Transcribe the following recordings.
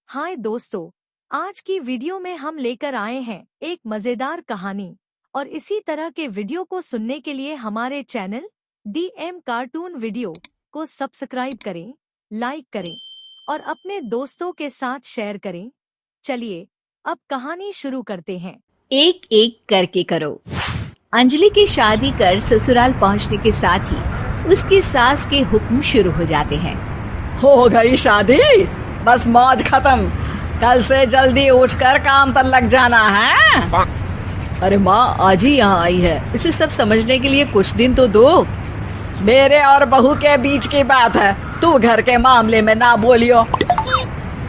हाय दोस्तों, आज की वीडियो में हम लेकर आए हैं एक मजेदार कहानी। और इसी तरह के वीडियो को सुनने के लिए हमारे चैनल DM कार्टून वीडियो को सब्सक्राइब करें, लाइक करें और अपने दोस्तों के साथ शेयर करें। चलिए अब कहानी शुरू करते हैं। एक एक करके करो। अंजलि की शादी कर ससुराल पहुंचने के साथ ही उसकी सास के हुक्म शुरू हो जाते हैं। हो गई शादी, बस मौज खत्म। कल से जल्दी उठकर काम पर लग जाना है। अरे माँ आज ही यहाँ आई है, इसे सब समझने के लिए कुछ दिन तो दो। मेरे और बहू के बीच की बात है, तू घर के मामले में ना बोलियो।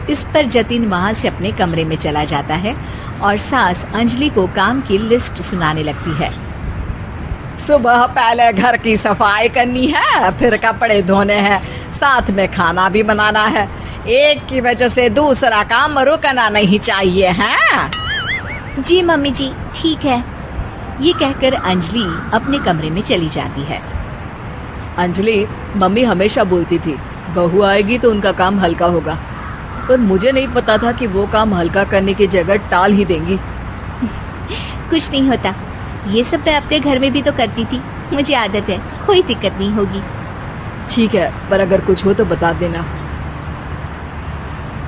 इस पर जतिन वहाँ से अपने कमरे में चला जाता है और सास अंजलि को काम की लिस्ट सुनाने लगती है। सुबह पहले घर की सफाई करनी है, फिर कपड़े धोने हैं, साथ में खाना भी बनाना है। एक की वजह से दूसरा काम रुकना नहीं चाहिए है। जी मम्मी जी ठीक है। ये कहकर अंजलि अपने कमरे में चली जाती है। अंजलि, मम्मी हमेशा बोलती थी बहू आएगी तो उनका काम हल्का होगा, पर मुझे नहीं पता था कि वो काम हल्का करने की जगह टाल ही देंगी। कुछ नहीं होता, ये सब मैं अपने घर में भी तो करती थी, मुझे आदत है, कोई दिक्कत नहीं होगी। ठीक है, पर अगर कुछ हो तो बता देना।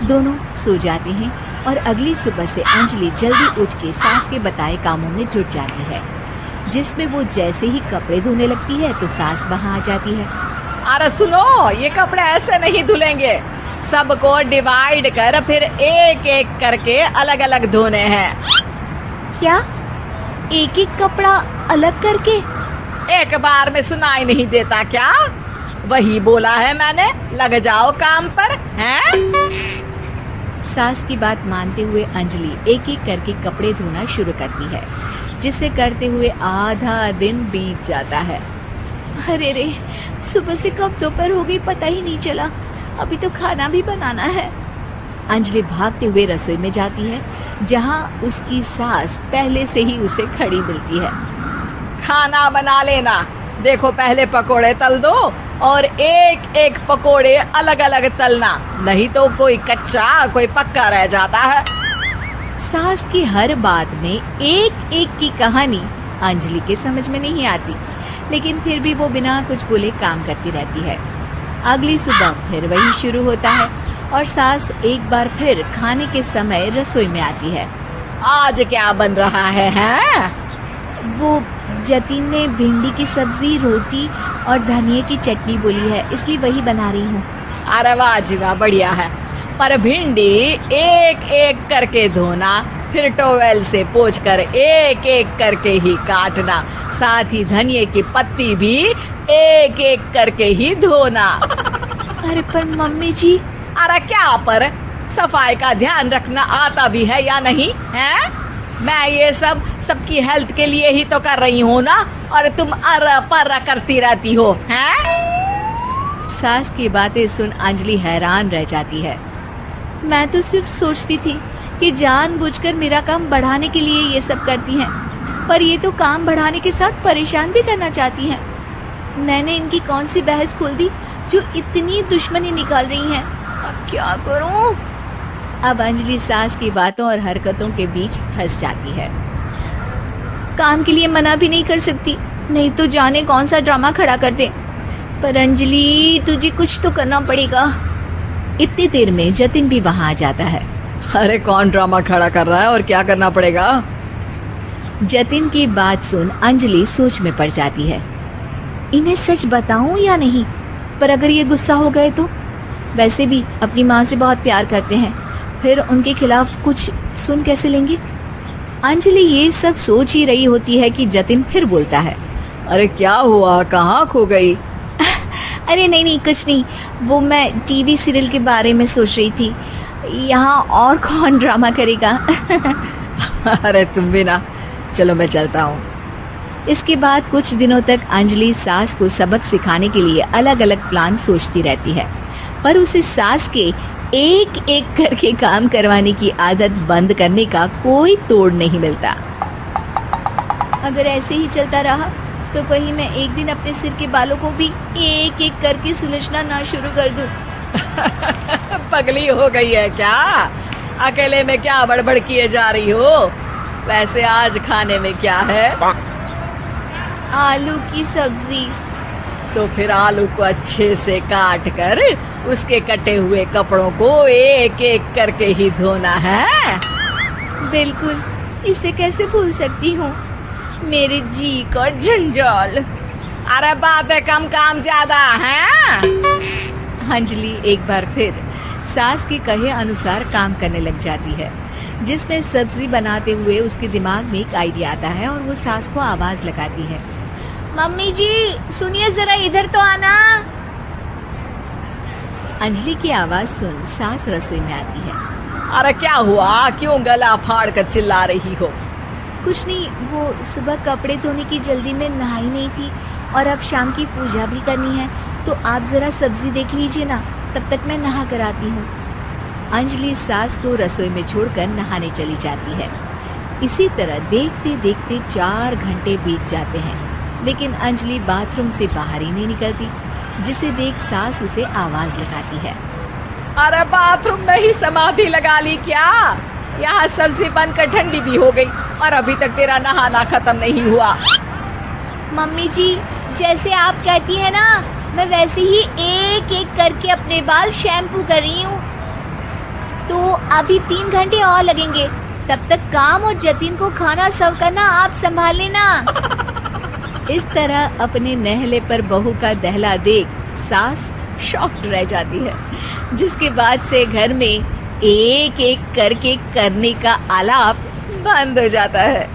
दोनों सो जाते हैं और अगली सुबह से अंजलि जल्दी उठ के सास के बताए कामों में जुट जाती है, जिसमें वो जैसे ही कपड़े धोने लगती है तो सास वहाँ आ जाती है। अरे सुनो, ये कपड़े ऐसे नहीं धुलेंगे, सबको डिवाइड कर फिर एक एक करके अलग अलग धोने हैं। क्या एक एक कपड़ा अलग करके? एक बार में सुनाई नहीं देता क्या? वही बोला है मैंने, लग जाओ काम पर हैं? सास की बात मानते हुए अंजलि एक एक करके कपड़े धोना शुरू करती है, जिसे करते हुए आधा दिन बीत जाता है। अरे रे, सुबह से कब दोपहर हो गई पता ही नहीं चला, अभी तो खाना भी बनाना है। अंजलि भागते हुए रसोई में जाती है, जहाँ उसकी सास पहले से ही उसे खड़ी मिलती है। खाना बना लेना, देखो पहले पकोड़े तल दो और एक एक पकोड़े अलग अलग तलना, नहीं तो कोई कच्चा कोई पक्का रह जाता है। सास की हर बात में एक एक की कहानी अंजलि के समझ में नहीं आती, लेकिन फिर भी वो बिना कुछ बोले काम करती रहती है। अगली सुबह फिर वही शुरू होता है और सास एक बार फिर खाने के समय रसोई में आती है। आज क्या बन रहा है? वो जतिन ने भिंडी की सब्जी, रोटी और धनिया की चटनी बोली है, इसलिए वही बना रही हूँ। अरे वाह जी वाह, बढ़िया है। पर भिंडी एक एक करके धोना, फिर टोवेल से पोंछकर एक एक करके ही काटना, साथ ही धनिया की पत्ती भी एक एक करके ही धोना। अरे पर मम्मी जी। अरे क्या पर, सफाई का ध्यान रखना आता भी है या नहीं है? मैं ये सब सबकी हेल्थ के लिए ही तो कर रही हूँ ना, और तुम अर पर करती रहती हो हैं? सास की बातें सुन अंजलि हैरान रह जाती है। मैं तो सिर्फ सोचती थी कि जानबूझकर मेरा काम बढ़ाने के लिए ये सब करती हैं, पर ये तो काम बढ़ाने के साथ परेशान भी करना चाहती हैं। मैंने इनकी कौन सी बहस खोल दी जो इतनी दुश्मनी निकाल रही हैं? अब क्या करूं? अब अंजलि सास की बातों और हरकतों के बीच फंस जाती है। काम के लिए मना भी नहीं कर सकती, नहीं तो जाने कौन सा ड्रामा खड़ा कर दे। पर अंजलि तुझे कुछ तो करना पड़ेगा। इतनी देर में जतिन भी वहाँ आ जाता है। अरे कौन ड्रामा खड़ा कर रहा है और क्या करना पड़ेगा? जतिन की बात सुन अंजलि सोच में पड़ जाती है। इन्हें सच बताऊं या नहीं? पर अगर ये गुस्सा हो गए तो? वैसे भी अपनी माँ से बहुत प्यार करते हैं, फिर उनके खिलाफ कुछ सुन कैसे लेंगे? अंजलि ये सब सोच ही रही होती है कि जतिन फिर बोलता है। अरे क्या हुआ, कहाँ खो गई? अरे नहीं कुछ नहीं, वो मैं टीवी सीरियल के बारे में सोच रही थी। यहाँ और कौन ड्रामा करेगा? अरे तुम भी ना, चलो मैं चलता हूँ। इसके बाद कुछ दिनों तक अंजलि सास को सबक सिखाने के लिए अलग अलग प्लान सोचती रहती है, पर उसे सास के एक एक करके काम करवाने की आदत बंद करने का कोई तोड़ नहीं मिलता। अगर ऐसे ही चलता रहा तो कहीं मैं एक दिन अपने सिर के बालों को भी एक एक करके सुलझना ना शुरू कर दूं। पगली हो गई है क्या? अकेले में क्या बड़बड़ किए जा रही हो? वैसे आज खाने में क्या है? आलू की सब्जी। तो फिर आलू को अच्छे से काट कर उसके कटे हुए कपड़ों को एक एक करके ही धोना है। बिल्कुल, इसे कैसे भूल सकती हूँ। मेरे जी का जंजाल। अरे बातें कम काम ज्यादा है। अंजलि एक बार फिर सास के कहे अनुसार काम करने लग जाती है, जिसमें सब्जी बनाते हुए उसके दिमाग में एक आइडिया आता है और वो सास को आवाज लगाती है, मम्मी जी सुनिए जरा इधर तो आना। अंजलि की आवाज सुन सास रसोई में आती है। अरे क्या हुआ, क्यों गला फाड़ कर चिल्ला रही हो? कुछ नहीं, वो सुबह कपड़े धोने की जल्दी में नहाई नहीं थी और अब शाम की पूजा भी करनी है, तो आप जरा सब्जी देख लीजिए ना, तब तक मैं नहा कर आती हूँ। अंजलि सास को रसोई में छोड़कर नहाने चली जाती है। इसी तरह देखते देखते 4 घंटे बीत जाते हैं, लेकिन अंजलि बाथरूम से बाहर ही नहीं निकलती, जिसे देख सास उसे आवाज लगाती है। अरे बाथरूम में ही समाधि लगा ली क्या? यहाँ सब्जी बनकर ठंडी भी हो गई और अभी तक तेरा नहाना खत्म नहीं हुआ। मम्मी जी जैसे आप कहती है ना, मैं वैसे ही एक एक करके अपने बाल शैम्पू कर रही हूँ। तो अभी 3 घंटे और लगेंगे, तब तक काम और जतिन को खाना सर्व करना आप संभाल लेना। इस तरह अपने नहले पर बहू का दहला देख सास शॉक्ड रह जाती है, जिसके बाद से घर में एक एक करके करने का आलाप बंद हो जाता है।